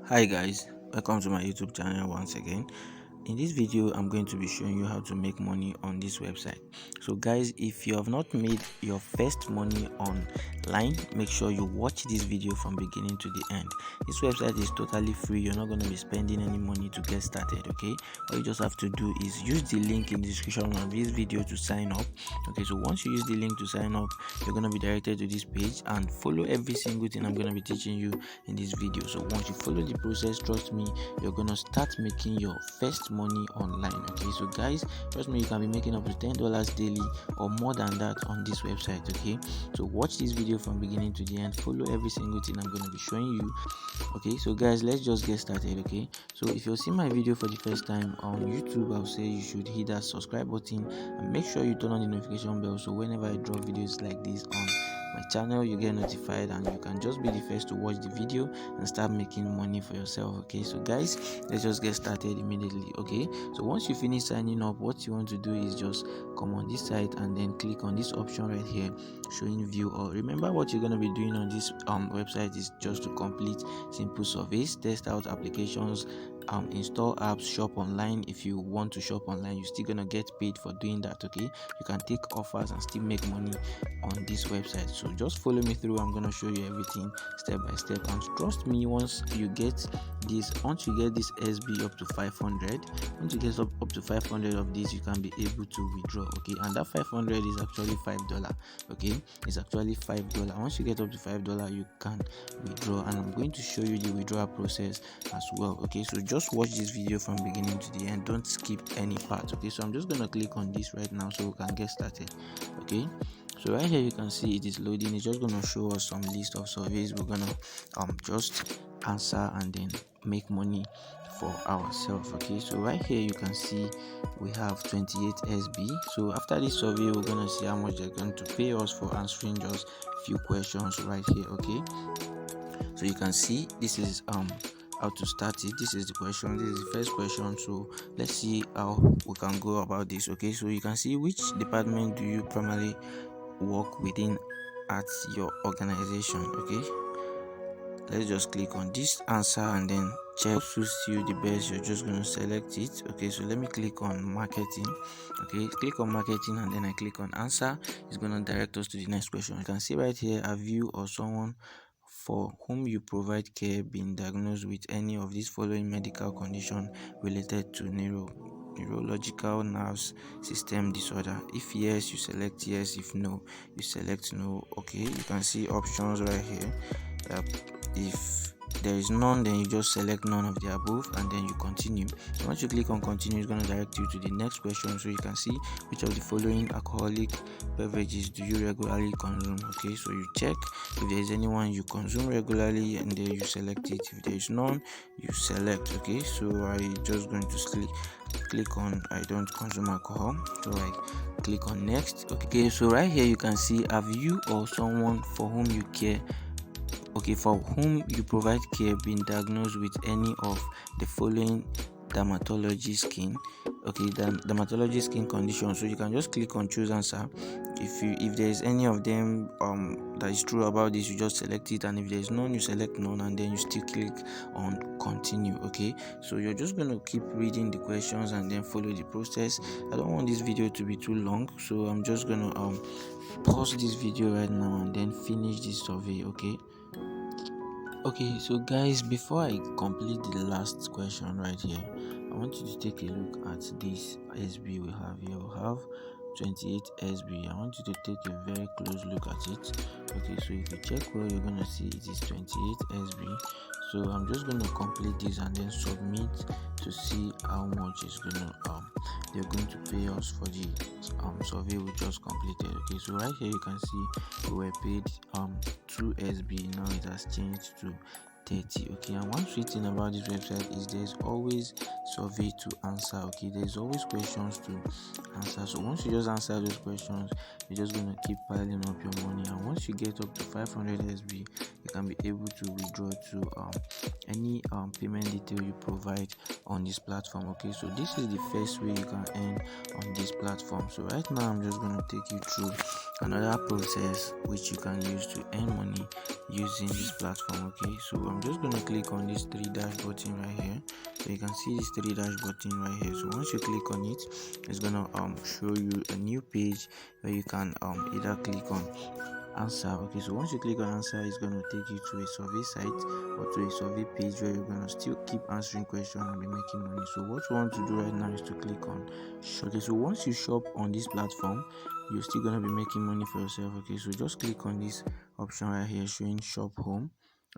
Hi guys, welcome to my YouTube channel once again. In this video I'm going to be showing you how to make money on this website. So guys, if you have not made your first money online, make sure you watch this video from beginning to the end. This website is totally free. You're not going to be spending any money to get started. Okay, all you just have to do is use the link in the description of this video to sign up. Okay, so once you use the link to sign up, you're going to be directed to this page and follow every single thing I'm going to be teaching you in this video. So once you follow the process, trust me, you're going to start making your first money online. Okay, so guys, trust me, you can be making up to $10 daily or more than that on this website. Okay, so watch this video from beginning to the end, follow every single thing I'm going to be showing you. Okay, so guys, let's just get started. Okay, so if you're seeing my video for the first time on YouTube, I'll say you should hit that subscribe button and make sure you turn on the notification bell, so whenever I drop videos like this on my channel, you get notified and you can just be the first to watch the video and start making money for yourself. Okay, so guys, let's just get started immediately. Okay, so once you finish signing up, what you want to do is just come on this site and then click on this option right here showing view all. Remember, what you're going to be doing on this website is just to complete simple surveys, test out applications, install apps, shop online. If you want to shop online, you're still gonna get paid for doing that. Okay, you can take offers and still make money on this website. So just follow me through. I'm gonna show you everything step by step, and trust me, once you get this SB up to 500, once you get up to 500 of this, you can be able to withdraw. Okay, and that 500 is actually $5. Okay, it's actually $5. Once you get up to $5, you can withdraw, and I'm going to show you the withdrawal process as well. Okay, so just watch this video from beginning to the end, don't skip any part. Okay, so I'm just gonna click on this right now so we can get started. Okay, so right here you can see it is loading. It's just gonna show us some list of surveys we're gonna just answer and then make money for ourselves. Okay, so right here you can see we have 28 SB. So after this survey, we're gonna see how much they're going to pay us for answering just a few questions right here. Okay, so you can see this is how to start it. This is the question, this is the first question. So let's see how we can go about this. Okay, so you can see which department do you primarily work within at your organization. Okay, let's just click on this answer and then check what suits you the best. You're just going to select it. Okay, so let me click on marketing. Okay, click on marketing and then I click on answer. It's going to direct us to the next question. You can see right here, have you or someone for whom you provide care been diagnosed with any of these following medical condition related to neurological nerves system disorder? If yes, you select yes. If no, you select no. Okay, you can see options right here. If there is none, then you just select none of the above and then you continue. So once you click on continue, it's going to direct you to the next question. So you can see which of the following alcoholic beverages do you regularly consume. Okay, so you check if there is anyone you consume regularly and then you select it. If there is none, you select. Okay, so I just going to click on I don't consume alcohol, so I click on next. Okay, so right here you can see have you or someone for whom you care, for whom you provide care, been diagnosed with any of the following dermatology skin dermatology skin condition. So you can just click on choose answer. If there is any of them that is true about this, you just select it, and if there is none, you select none and then you still click on continue. Okay, so you're just going to keep reading the questions and then follow the process. I don't want this video to be too long, so I'm just going to pause this video right now and then finish this survey. Okay, so guys, before I complete the last question right here, I want you to take a look at this SB we have here. We have 28 SB. I want you to take a very close look at it. Okay, so if you check well, you're gonna see it is 28 SB. So I'm just gonna complete this and then submit to see how much is they're going to pay us for the survey we just completed. Okay, so right here you can see we were paid 2 SB. Now it has changed to 30. Okay, and one sweet thing about this website is there's always survey to answer. Okay, there's always questions to answer. So once you just answer those questions, you're just going to keep piling up your money, and once you get up to 500 SB, you can be able to withdraw to any payment detail you provide on this platform. Okay, so this is the first way you can earn on this platform. So right now I'm just going to take you through another process which you can use to earn money using this platform. Okay, so I'm just going to click on this 3- button right here. So you can see this 3- button right here. So once you click on it, it's gonna show you a new page where you can either click on answer. Okay, so once you click on answer, it's going to take you to a survey site or to a survey page where you're going to still keep answering questions and be making money. So what you want to do right now is to click on okay, so once you shop on this platform, you're still going to be making money for yourself. Okay, so just click on this option right here showing shop home.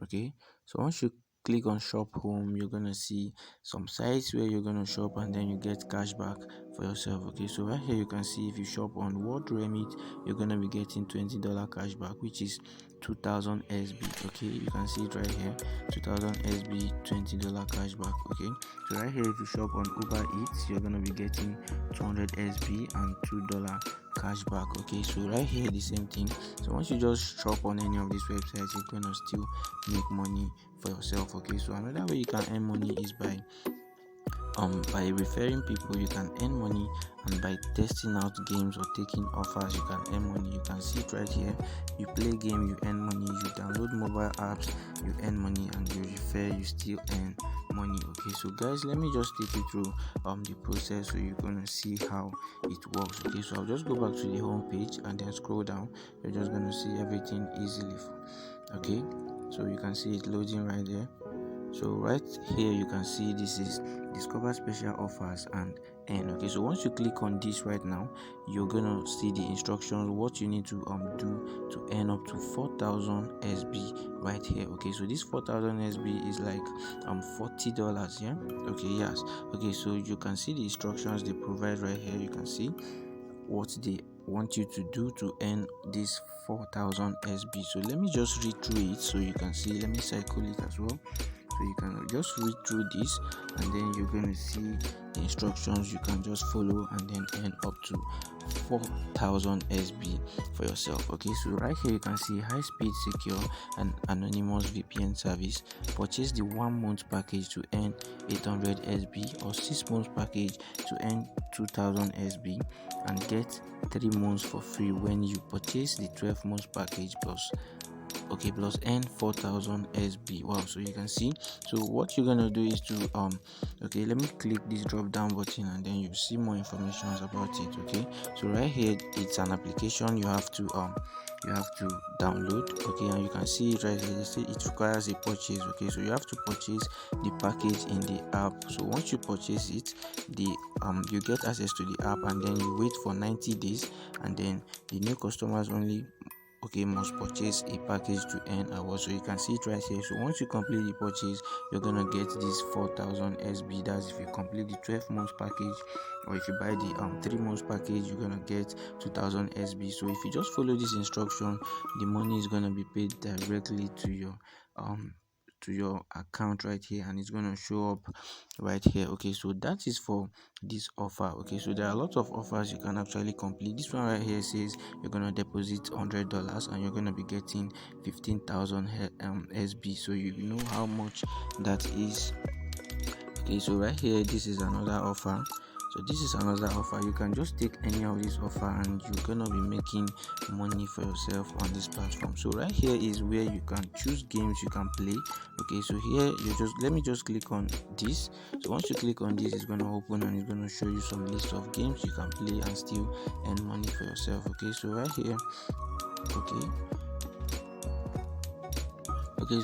Okay, so once you click on shop home, you're gonna see some sites where you're gonna shop and then you get cash back for yourself. Okay, so right here you can see if you shop on World Remit, you're gonna be getting $20 cash back, which is 2000 SB. Okay, you can see it right here, 2000 SB, $20 cash back. Okay, so right here if you shop on Uber Eats, you're gonna be getting 200 SB and $2 cash back. Okay, so right here the same thing. So once you just shop on any of these websites, you're gonna still make money for yourself. Okay, so another way you can earn money is by referring people. You can earn money, and by testing out games or taking offers, you can earn money. You can see it right here. You play game, you earn money. You download mobile apps, you earn money, and you refer, you still earn money. Okay, so guys, let me just take you through the process so you're gonna see how it works. Okay, so I'll just go back to the home page and then scroll down. You're just gonna see everything easily. Okay, so you can see it loading right there. So right here you can see this is discover special offers and earn. Okay, so once you click on this right now, you're gonna see the instructions what you need to do to earn up to 4000 SB right here. Okay, so this 4000 SB is like $40. Yeah, okay, yes. Okay, so you can see the instructions they provide right here. You can see what they want you to do to earn this 4000 SB. So let me just read through it so you can see. Let me cycle it as well. So you can just read through this and then you're going to see the instructions you can just follow and then earn up to 4000 SB for yourself. Okay, so right here you can see high speed, secure and anonymous VPN service. Purchase the 1 month package to earn 800 SB or 6 months package to earn 2000 SB and get 3 months for free when you purchase the 12 months package plus earn 4000 SB. Wow, so you can see. So what you're gonna do is to okay, let me click this drop down button and then you see more information about it. Okay, so right here it's an application you have to download. Okay, and you can see it right here. They say it requires a purchase. Okay, so you have to purchase the package in the app. So once you purchase it, you get access to the app and then you wait for 90 days and then the new customers only must purchase a package to earn awards. So you can see it right here. So once you complete the purchase, you're gonna get this 4000 SB. That's if you complete the 12 months package, or if you buy the 3 months package, you're gonna get 2000 SB. So if you just follow this instruction, the money is gonna be paid directly to your account right here, and it's going to show up right here. Okay, so that is for this offer. Okay, so there are a lot of offers you can actually complete. This one right here says you're going to deposit $100 and you're going to be getting 15,000 SB, so you know how much that is. Okay, so right here this is another offer. So this is another offer. You can just take any of this offer and you're gonna be making money for yourself on this platform. So right here is where you can choose games you can play. Okay, so here let me just click on this. So once you click on this, it's gonna open and it's gonna show you some list of games you can play and still earn money for yourself. Okay, so right here, okay,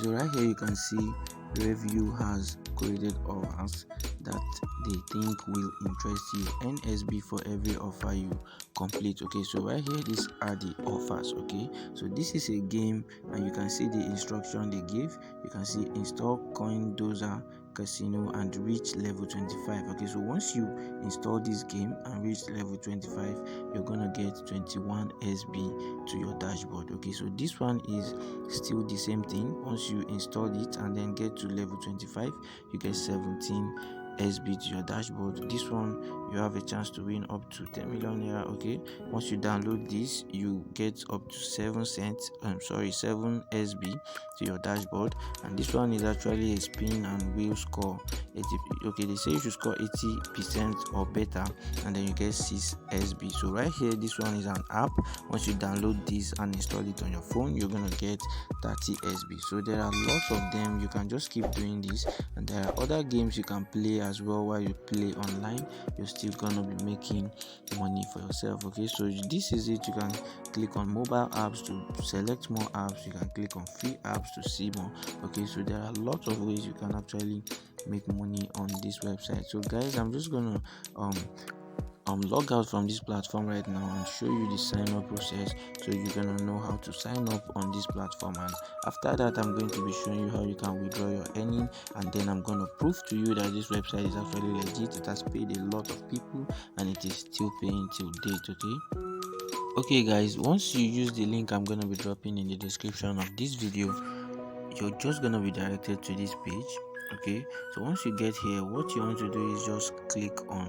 so right here you can see review has created offers that they think will interest you. Earn SB for every offer you complete. Okay, so right here these are the offers. Okay, so this is a game and you can see the instruction they give. You can see install coin dozer casino and reach level 25. Okay, so once you install this game and reach level 25, you're gonna get 21 SB to your dashboard. Okay, so this one is still the same thing. Once you install it and then get to level 25, you get 17 SB to your dashboard. This one you have a chance to win up to 10 million naira. Okay, once you download this, you get up to 7 cents, 7 SB to your dashboard. And this one is actually a spin and wheel score 80. Okay, they say you should score 80% or better, and then you get 6 SB. So right here, this one is an app. Once you download this and install it on your phone, you're gonna get 30 SB. So there are lots of them. You can just keep doing this, and there are other games you can play as well. While you play online, you're still gonna be making money for yourself. Okay, so this is it. You can click on mobile apps to select more apps. You can click on free apps to see more. Okay, so there are lots of ways you can actually make money on this website. So guys, I'm just gonna log out from this platform right now and show you the sign up process, so you're gonna know how to sign up on this platform. And after that, I'm going to be showing you how you can withdraw your earning, and then I'm gonna prove to you that this website is actually legit. It has paid a lot of people and it is still paying till date. Okay guys, once you use the link I'm gonna be dropping in the description of this video, you're just gonna be directed to this page. Okay, so once you get here, what you want to do is just click on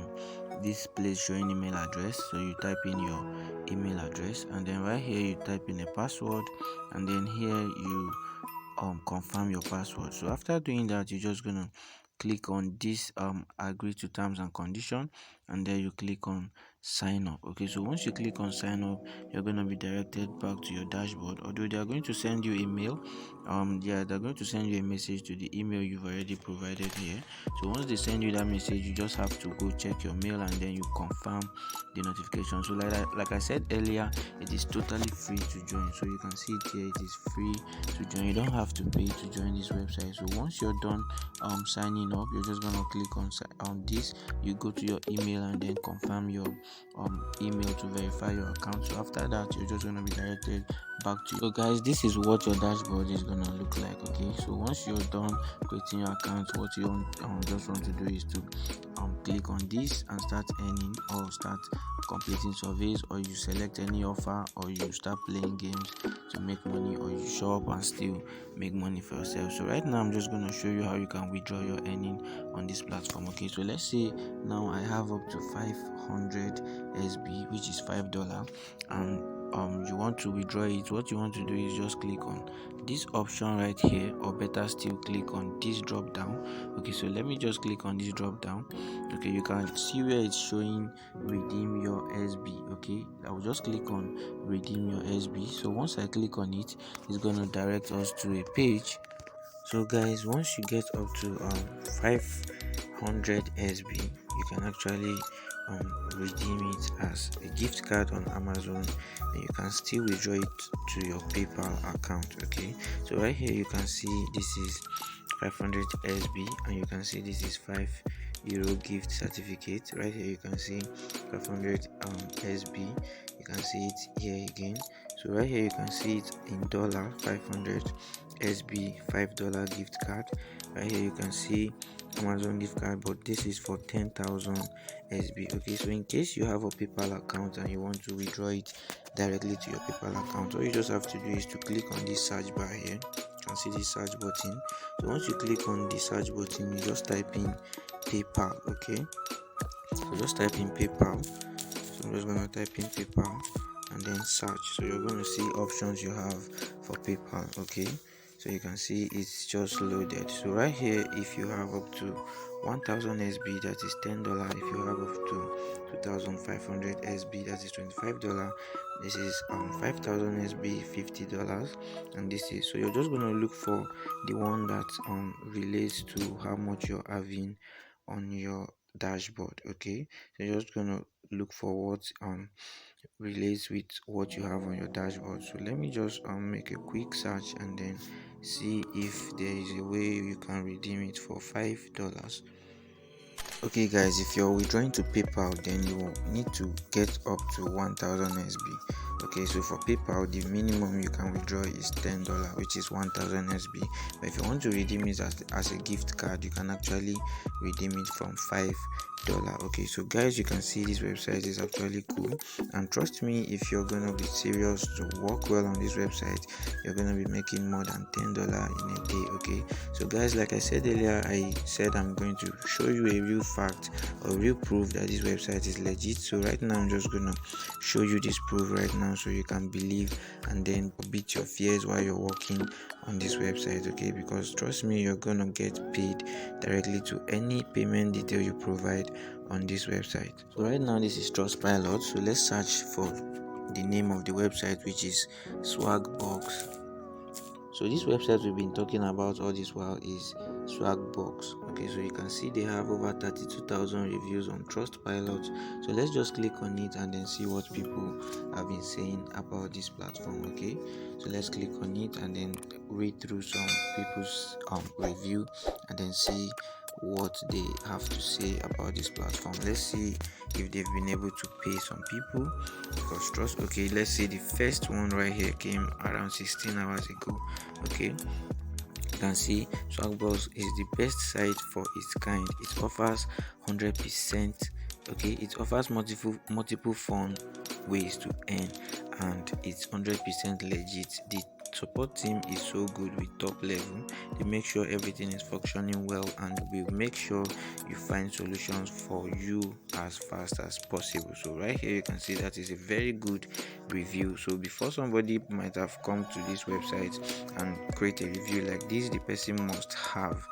this place showing email address. So you type in your email address, and then right here you type in a password, and then here you confirm your password. So after doing that, you're just gonna click on this agree to terms and condition, and then you click on sign up. Okay, so once you click on sign up, you're going to be directed back to your dashboard. Although they are going to send you a mail, they're going to send you a message to the email you've already provided here. So once they send you that message, you just have to go check your mail, and then you confirm the notification. So like I said earlier, it is totally free to join. So you can see it here, it is free to join. You don't have to pay to join this website. So once you're done signing up, you're just gonna click on this. You go to your email and then confirm your email to verify your account. So after that, you're just gonna be directed back to you. So guys, this is what your dashboard is gonna look like. Okay, so once you're done creating your account, what you just want to do is to click on this and start earning, or start completing surveys, or you select any offer, or you start playing games to make money, or you show up and still make money for yourself. So right now I'm just going to show you how you can withdraw your earning on this platform. Okay, so let's say now I have up to 500 SB, which is $5, and you want to withdraw it. What you want to do is just click on this option right here, or better still, click on this drop down. Okay, so let me just click on this drop down. Okay, you can see where it's showing redeem your SB. Okay, I will just click on redeem your SB. So once I click on it, it's going to direct us to a page. So guys, once you get up to 500 SB, you can actually redeem it as a gift card on Amazon, and you can still withdraw it to your PayPal account. Okay, so right here you can see this is 500 SB, and you can see this is €5 gift certificate. Right here you can see 500 SB. You can see it here again. So right here you can see it in dollar, 500 SB, $5 gift card. Right here you can see Amazon gift card, but this is for 10,000 SB. Okay, so in case you have a PayPal account and you want to withdraw it directly to your PayPal account, all you just have to do is to click on this search bar here. You can see this search button. So once you click on the search button, you just type in PayPal. Okay, so just type in PayPal. So I'm just gonna type in PayPal and then search. So you're going to see options you have for PayPal. Okay, so you can see it's just loaded. So right here, if you have up to 1000 SB, that is $10. If you have up to 2500 SB, that is $25. This is 5000 SB, $50. And this is, so you're just going to look for the one that relates to how much you're having on your dashboard. Okay, so you're just going to look for what relates with what you have on your dashboard. So let me just make a quick search and then see if there is a way you can redeem it for $5. Okay guys, if you're withdrawing to PayPal, then you will need to get up to 1000 SB. Okay, so for PayPal, the minimum you can withdraw is $10, which is 1000 SB. But if you want to redeem it as a gift card, you can actually redeem it from $5. Okay, so guys, you can see this website is actually cool, and trust me, if you're gonna be serious to work well on this website, you're gonna be making more than $10 in a day. Okay, so guys, like I said earlier, I said I'm going to show you a real fact or real proof that this website is legit. So right now I'm just gonna show you this proof right now so you can believe and then beat your fears while you're working on this website. Okay, because trust me, you're gonna get paid directly to any payment detail you provide on this website. So right now this is Trustpilot, so let's search for the name of the website, which is Swagbox. So this website we've been talking about all this while is Swagbox. Okay, so you can see they have over 32,000 reviews on Trustpilot. So let's just click on it and then see what people have been saying about this platform. Okay, so let's click on it and then read through some people's review and then see what they have to say about this platform. Let's see if they've been able to pay some people, because trust. Okay, let's see, the first one right here came around 16 hours ago. Okay, you can see Swagbox is the best site for its kind. It offers 100%. Okay, it offers multiple fun ways to earn, and it's 100% legit. The support team is so good with top level. They make sure everything is functioning well, and will make sure you find solutions for you as fast as possible. So right here you can see that is a very good review. So before somebody might have come to this website and create a review like this, the person must have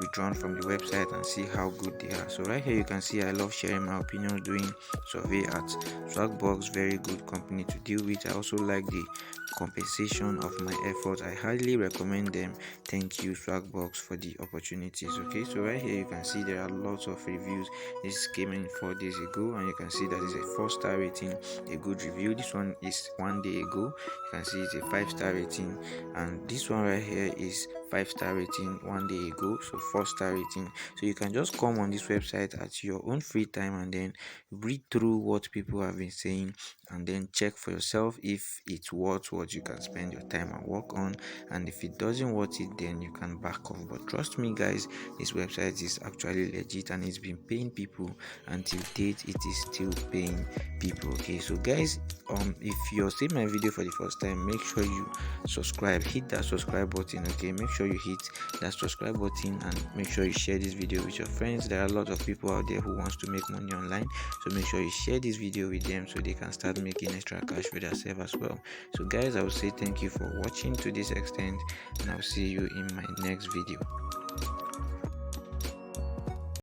withdrawn from the website and see how good they are. So right here you can see I love sharing my opinions doing survey at Swagbox. Very good company to deal with. I also like the compensation of my effort. I highly recommend them. Thank you Swagbox for the opportunities. Okay, so right here you can see there are lots of reviews. This came in 4 days ago, and you can see that is a 4-star rating, a good review. This one is 1 day ago. You can see it's a 5-star rating, and this one right here is 5-star rating 1 day ago, so 4-star rating. So you can just come on this website at your own free time and then read through what people have been saying, and then check for yourself if it's worth what you can spend your time and work on, and if it doesn't worth it, then you can back off. But trust me guys, this website is actually legit, and it's been paying people until date. It is still paying people. Okay, so guys, if you're seeing my video for the first time, make sure you subscribe, hit that subscribe button. Okay, make sure you hit that subscribe button, and make sure you share this video with your friends. There are a lot of people out there who wants to make money online, so make sure you share this video with them so they can start making extra cash for themselves as well. So guys, I will say thank you for watching to this extent, and I'll see you in my next video.